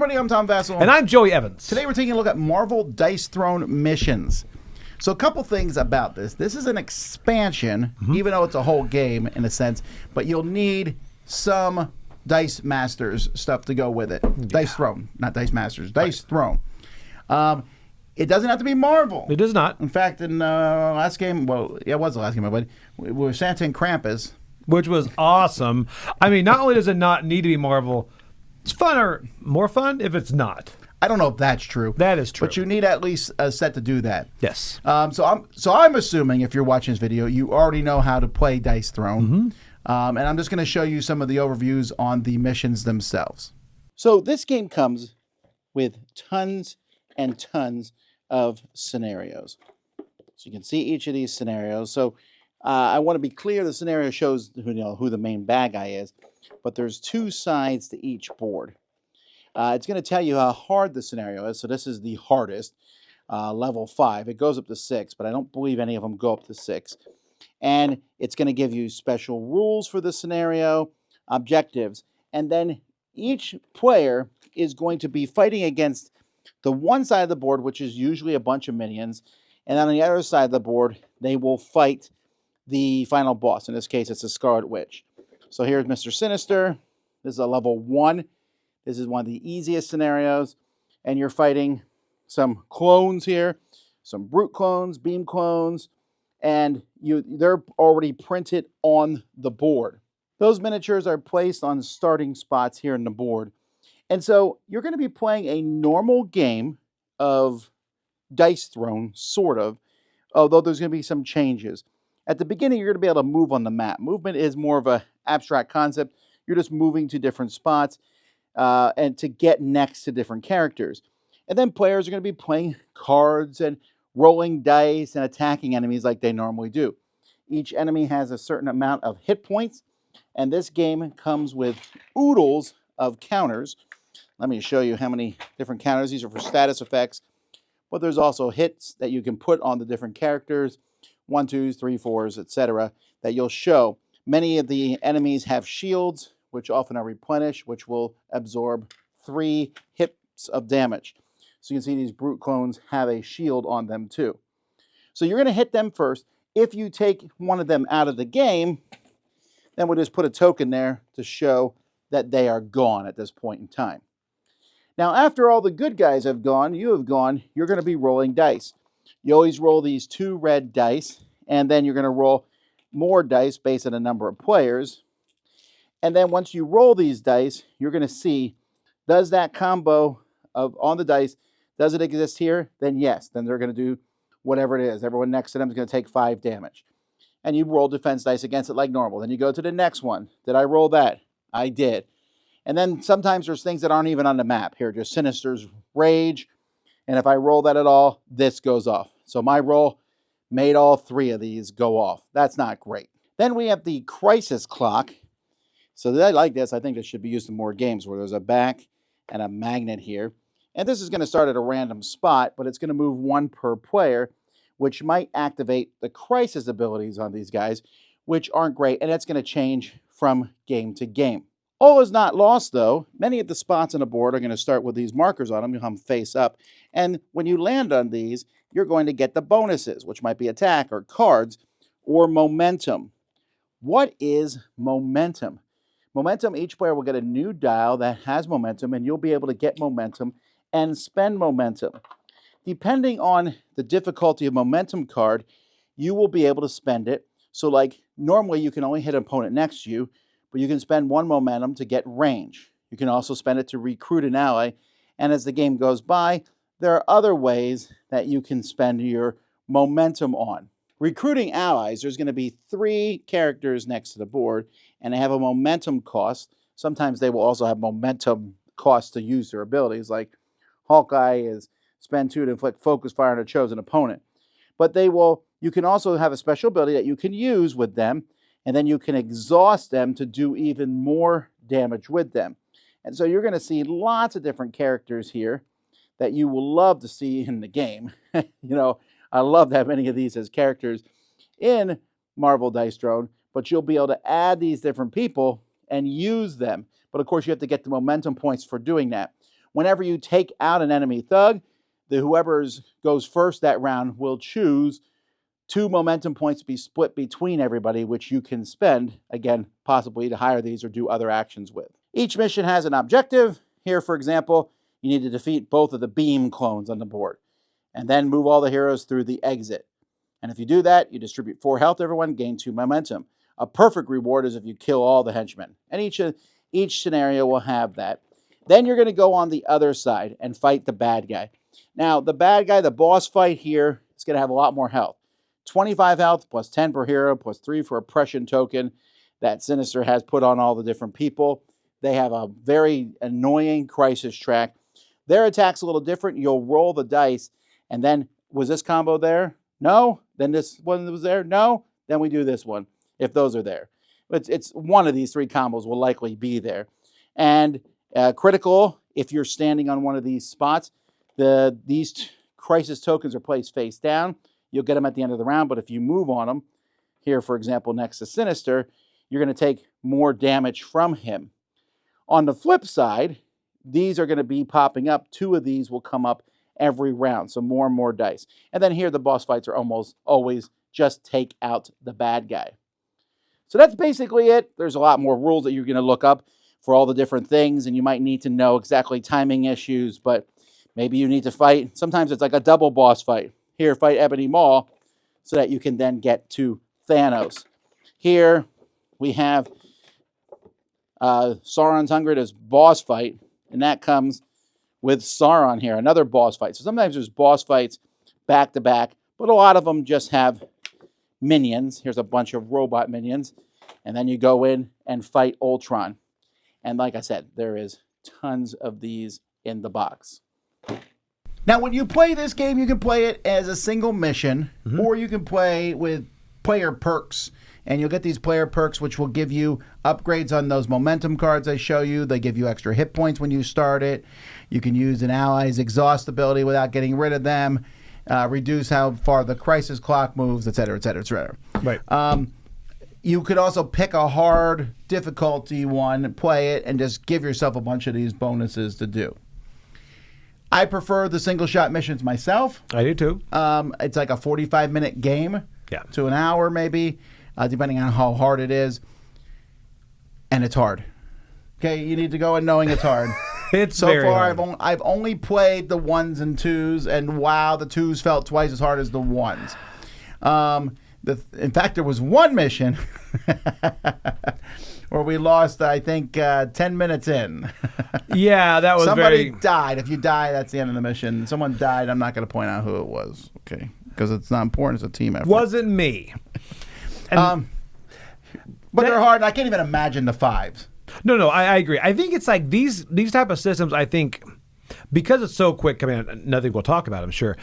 everybody, I'm Tom Vasel. And I'm Joey Evans. Today we're taking a look at Marvel Dice Throne missions. So a couple things about this. This is an expansion, even though it's a whole game in a sense, but you'll need some Dice Masters stuff to go with it. Yeah. Dice Throne, not Dice Masters, Dice Throne. It doesn't have to be Marvel. It does not. In fact, in last game, well, yeah, it was the last game, but we were Santa and Krampus. Which was awesome. I mean, not only does it not need to be Marvel, it's more fun if it's not. I don't know if that's true. That is true. But you need at least a set to do that. Yes. So I'm assuming if you're watching this video, you already know how to play Dice Throne. And I'm just going to show you some of the overviews on the missions themselves. So this game comes with tons and tons of scenarios. So you can see each of these scenarios. So I want to be clear, the scenario shows who the main bad guy is, but there's two sides to each board. It's going to tell you how hard the scenario is. So this is the hardest, level 5. It goes up to 6, but I don't believe any of them go up to 6. And it's going to give you special rules for the scenario, objectives, and then each player is going to be fighting against the one side of the board, which is usually a bunch of minions, and on the other side of the board, they will fight the final boss. In this case, it's the Scarlet Witch. So here's Mr. Sinister. This is a level 1. This is one of the easiest scenarios, and you're fighting some clones here, some brute clones, beam clones, and they're already printed on the board. Those miniatures are placed on starting spots here in the board. And so you're going to be playing a normal game of Dice Throne, sort of, although there's going to be some changes. At the beginning, you're going to be able to move on the map. Movement is more of an abstract concept. You're just moving to different spots and to get next to different characters. And then players are going to be playing cards and rolling dice and attacking enemies like they normally do. Each enemy has a certain amount of hit points, and this game comes with oodles of counters. Let me show you how many different counters. These are for status effects, but there's also hits that you can put on the different characters, 1, 2, 3, 4s, etc., that you'll show. Many of the enemies have shields, which often are replenished, which will absorb 3 hits of damage. So you can see these brute clones have a shield on them too. So you're going to hit them first. If you take one of them out of the game, then we'll just put a token there to show that they are gone at this point in time. Now, after all the good guys have gone, you're going to be rolling dice. You always roll these 2 red dice, and then you're going to roll more dice based on the number of players. And then once you roll these dice, you're going to see, does that combo on the dice, does it exist here? Then yes. Then they're going to do whatever it is. Everyone next to them is going to take 5 damage. And you roll defense dice against it like normal. Then you go to the next one. Did I roll that? I did. And then sometimes there's things that aren't even on the map. Here, just Sinister's Rage. And if I roll that at all, this goes off. So my roll made all 3 of these go off. That's not great. Then we have the Crisis Clock. So I like this. I think this should be used in more games where there's a back and a magnet here. And this is going to start at a random spot, but it's going to move 1 per player, which might activate the crisis abilities on these guys, which aren't great. And that's going to change from game to game. All is not lost, though. Many of the spots on the board are going to start with these markers on them. You'll have them face up. And when you land on these, you're going to get the bonuses, which might be attack or cards or momentum. What is momentum? Momentum, each player will get a new dial that has momentum, and you'll be able to get momentum and spend momentum. Depending on the difficulty of momentum card, you will be able to spend it. So like normally you can only hit an opponent next to you, but you can spend 1 momentum to get range. You can also spend it to recruit an ally. And as the game goes by, there are other ways that you can spend your momentum on. Recruiting allies, there's going to be 3 characters next to the board, and they have a momentum cost. Sometimes they will also have momentum cost to use their abilities, like Hawkeye is spend 2 to inflict focus fire on a chosen opponent. But you can also have a special ability that you can use with them, and then you can exhaust them to do even more damage with them. And so you're going to see lots of different characters here that you will love to see in the game. I love to have many of these as characters in Marvel Dice Throne, but you'll be able to add these different people and use them. But of course, you have to get the momentum points for doing that. Whenever you take out an enemy thug, whoever goes first that round will choose 2 momentum points to be split between everybody, which you can spend, again, possibly to hire these or do other actions with. Each mission has an objective. Here, for example, you need to defeat both of the beam clones on the board, and then move all the heroes through the exit. And if you do that, you distribute 4 health to everyone, gain 2 momentum. A perfect reward is if you kill all the henchmen. And each scenario will have that. Then you're going to go on the other side and fight the bad guy. Now, the bad guy, the boss fight here, is going to have a lot more health. 25 health, plus 10 per hero, plus 3 for oppression token that Sinister has put on all the different people. They have a very annoying crisis track. Their attack's a little different. You'll roll the dice, and then, was this combo there? No. Then this one was there? No. Then we do this one, if those are there. It's one of these 3 combos will likely be there. And critical, if you're standing on one of these spots, these crisis tokens are placed face down. You'll get them at the end of the round, but if you move on them, here, for example, next to Sinister, you're going to take more damage from him. On the flip side, these are going to be popping up. 2 of these will come up every round, so more and more dice. And then here, the boss fights are almost always just take out the bad guy. So that's basically it. There's a lot more rules that you're going to look up for all the different things, and you might need to know exactly timing issues, but maybe you need to fight. Sometimes it's like a double boss fight. Here, fight Ebony Maw so that you can then get to Thanos. Here, we have Sauron's Hunger, this boss fight, and that comes with Sauron here, another boss fight. So sometimes there's boss fights back to back, but a lot of them just have minions. Here's a bunch of robot minions. And then you go in and fight Ultron. And like I said, there is tons of these in the box. Now, when you play this game, you can play it as a single mission, or you can play with player perks. And you'll get these player perks, which will give you upgrades on those momentum cards I show you. They give you extra hit points when you start it. You can use an ally's exhaust ability without getting rid of them. Reduce how far the crisis clock moves, etc., etc., etc. Right. You could also pick a hard difficulty one, play it, and just give yourself a bunch of these bonuses to do. I prefer the single shot missions myself. I do too. It's like a 45-minute game to an hour maybe, depending on how hard it is. And it's hard. Okay, you need to go in knowing it's hard. It's so very far, hard. I've only played the 1s and 2s, and wow, the 2s felt twice as hard as the 1s. In fact, there was one mission where we lost, I think, 10 minutes in. Yeah, that was Somebody died. If you die, that's the end of the mission. Someone died. I'm not going to point out who it was, okay? Because it's not important. It's a team effort. Wasn't me. But they're hard. I can't even imagine the 5s. No, I agree. I think it's like these type of systems, I think, because it's so quick, I mean, nothing we'll talk about, I'm sure.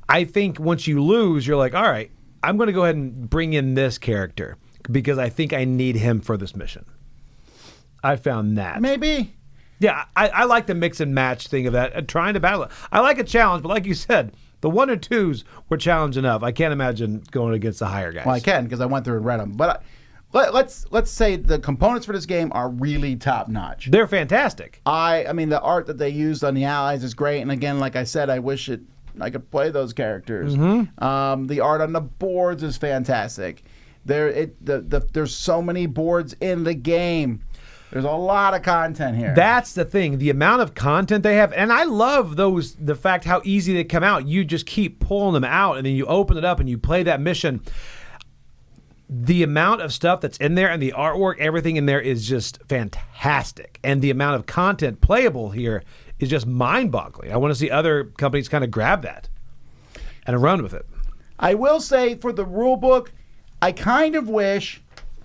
I think once you lose, you're like, all right, I'm going to go ahead and bring in this character because I think I need him for this mission. I found that. Maybe. Yeah, I like the mix and match thing of that, trying to battle it. I like a challenge, but like you said, the 1 or 2s were challenge enough. I can't imagine going against the higher guys. Well, I can because I went through and read them. But let's say the components for this game are really top notch. They're fantastic. I mean, the art that they used on the allies is great. And again, like I said, I wish I could play those characters. The art on the boards is fantastic. There's so many boards in the game. There's a lot of content here. That's the thing. The amount of content they have. And I love the fact how easy they come out. You just keep pulling them out and then you open it up and you play that mission. The amount of stuff that's in there and the artwork, everything in there is just fantastic. And the amount of content playable here is just mind-boggling. I want to see other companies kind of grab that and run with it. I will say for the rule book, I kind of wish,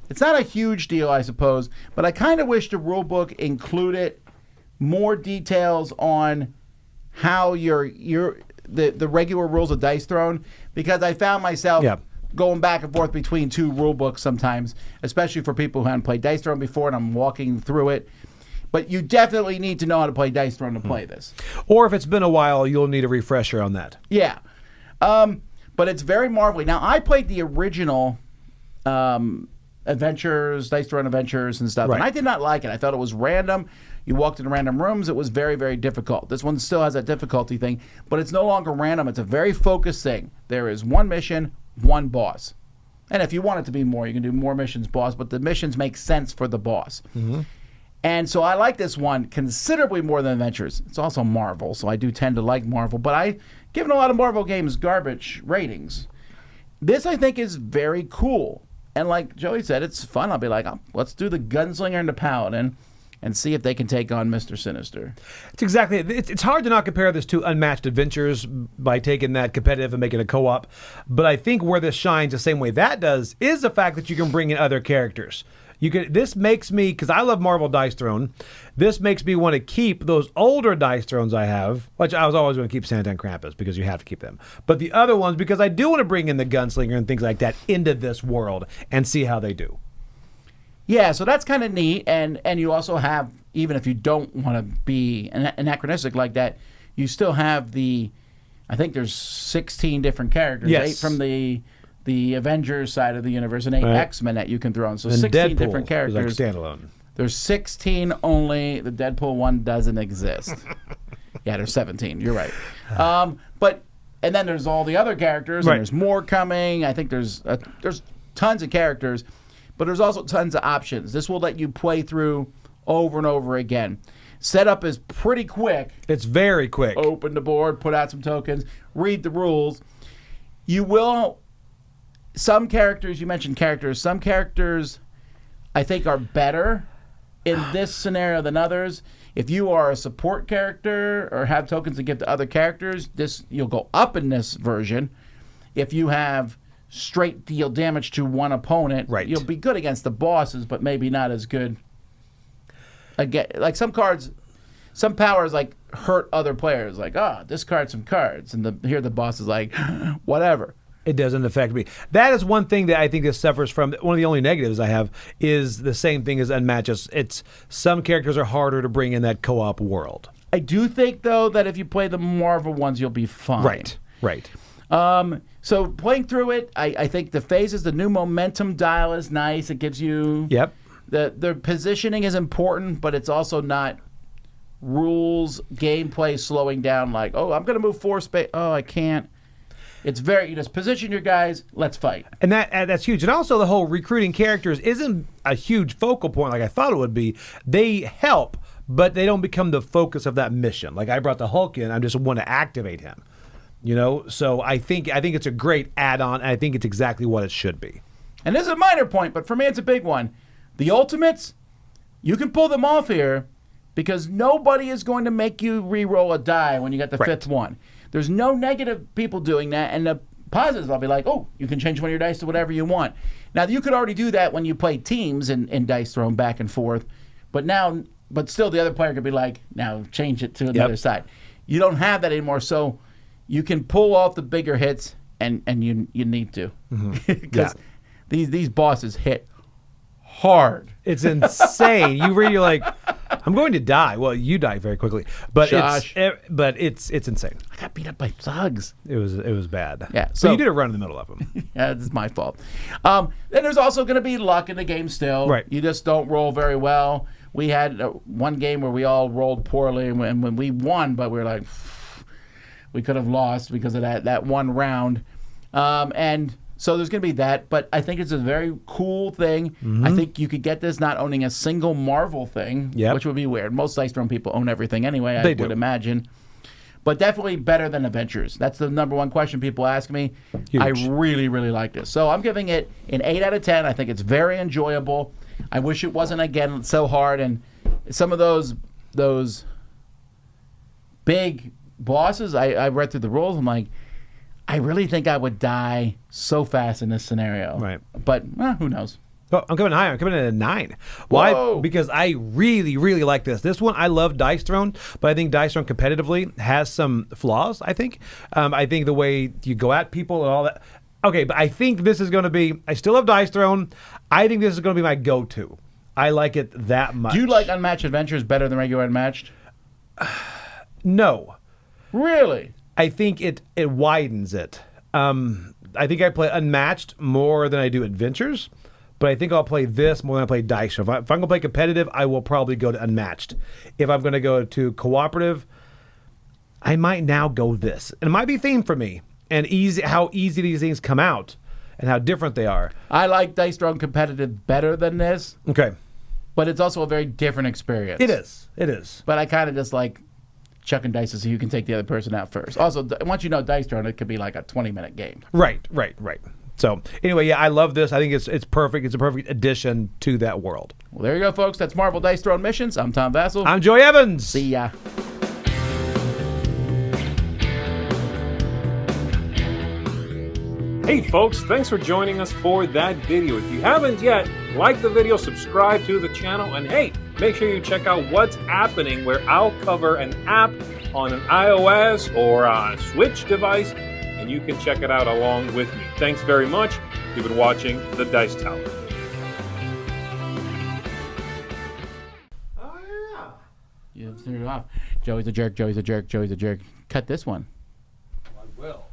it's not a huge deal, I suppose, but I kind of wish the rule book included more details on how the regular rules of Dice Throne, because I found myself going back and forth between 2 rule books sometimes, especially for people who haven't played Dice Throne before and I'm walking through it. But you definitely need to know how to play Dice Throne to play this. Or if it's been a while, you'll need a refresher on that. Yeah. But it's very marvelly. Now, I played the original adventures, dice throwing adventures and stuff. Right. And I did not like it. I thought it was random. You walked into random rooms. It was very, very difficult. This one still has that difficulty thing, but it's no longer random. It's a very focused thing. There is one mission, one boss. And if you want it to be more, you can do more missions, boss, but the missions make sense for the boss. Mm-hmm. And so I like this one considerably more than Adventures. It's also Marvel, so I do tend to like Marvel, but I've given a lot of Marvel games garbage ratings. This, I think, is very cool. And like Joey said, it's fun. I'll be like, oh, let's do the Gunslinger and the Paladin and see if they can take on Mr. Sinister. It's exactly. It's hard to not compare this to Unmatched Adventures by taking that competitive and making it a co-op. But I think where this shines the same way that does is the fact that you can bring in other characters. This makes me, because I love Marvel Dice Throne, this makes me want to keep those older Dice Thrones I have, which I was always going to keep Santa and Krampus because you have to keep them. But the other ones, because I do want to bring in the Gunslinger and things like that into this world and see how they do. Yeah, so that's kind of neat. And you also have, even if you don't want to be anachronistic like that, you still have I think there's 16 different characters. Yes. 8 from the Avengers side of the universe and 8 Right. X-Men that you can throw in. So And 16 Deadpool different characters. is like standalone. There's 16 only. The Deadpool one doesn't exist. Yeah, there's 17. You're right. And then there's all the other characters, Right. and there's more coming. I think there's tons of characters, but there's also tons of options. This will let you play through over and over again. Setup is pretty quick. It's very quick. Open the board, put out some tokens, read the rules. You will... Some characters, you mentioned characters, some characters I think are better in this scenario than others. If you are a support character or have tokens to give to other characters, you'll go up in this version. If you have straight deal damage to one opponent, right. You'll be good against the bosses, but maybe not as good. Again, like some cards, some powers like hurt other players. Like, discard some cards, and here the boss is like, whatever. It doesn't affect me. That is one thing that I think this suffers from. One of the only negatives I have is the same thing as Unmatched. It's some characters are harder to bring in that co-op world. I do think, though, that if you play the Marvel ones, you'll be fine. Right. So playing through it, I think the phases, the new momentum dial is nice. It gives you... Yep. The positioning is important, but it's also not rules, gameplay slowing down like, I'm going to move 4 space. Oh, I can't. It's very, you just position your guys, let's fight. And that's huge. And also the whole recruiting characters isn't a huge focal point like I thought it would be. They help, but they don't become the focus of that mission. Like I brought the Hulk in, I just want to activate him. So I think it's a great add-on, and I think it's exactly what it should be. And this is a minor point, but for me it's a big one. The Ultimates, you can pull them off here because nobody is going to make you re-roll a die when you get the fifth one. There's no negative people doing that, and the positives, I'll be like, you can change one of your dice to whatever you want. Now, you could already do that when you play teams in dice thrown back and forth, but still the other player could be like, now change it to the other side. You don't have that anymore, so you can pull off the bigger hits, and you need to. Because these bosses hit hard. It's insane. You're like, I'm going to die. Well, you die very quickly, but it's insane. I got beat up by thugs. It was bad. Yeah, so you did a run in the middle of them. Yeah, it's my fault. Then there's also going to be luck in the game still. Right. You just don't roll very well. We had one game where we all rolled poorly, and when we won, but we were like, we could have lost because of that one round. And so there's going to be that, but I think it's a very cool thing. Mm-hmm. I think you could get this not owning a single Marvel thing, which would be weird. Most Dice Throne people own everything anyway, I would imagine. But definitely better than Adventures. That's the number one question people ask me. Huge. I really, really like this. So I'm giving it an 8 out of 10. I think it's very enjoyable. I wish it wasn't, again, so hard. And some of those big bosses, I read through the rules. I'm like, I really think I would die so fast in this scenario. Right. But who knows? Oh, I'm coming higher. I'm coming in at a 9. Why? Whoa. Because I really, really like this. This one, I love Dice Throne, but I think Dice Throne competitively has some flaws, I think. I think the way you go at people and all that. Okay, but I think this is going to be, I still love Dice Throne. I think this is going to be my go-to. I like it that much. Do you like Unmatched Adventures better than regular Unmatched? No. Really? I think it widens it. I think I play Unmatched more than I do Adventures, but I think I'll play this more than I play Dice. If I'm going to play competitive, I will probably go to Unmatched. If I'm going to go to cooperative, I might now go this. And it might be themed for me, and how easy these things come out and how different they are. I like Dice Throne competitive better than this. Okay. But it's also a very different experience. It is. It is. But I kind of just like chucking dice so you can take the other person out first. Also, once you know Dice Throne, it could be like a 20-minute game. Right. So anyway, yeah, I love this. I think it's perfect. It's a perfect addition to that world. Well, there you go, folks. That's Marvel Dice Throne Missions. I'm Tom Vasel. I'm Joey Evans. See ya. Hey folks, thanks for joining us for that video. If you haven't yet, like the video, subscribe to the channel, and hey, make sure you check out what's happening, where I'll cover an app on an iOS or a Switch device, and you can check it out along with me. Thanks very much. You've been watching The Dice Tower. Oh, yeah. You turned it off. Joey's a jerk, Joey's a jerk, Joey's a jerk. Cut this one. I will.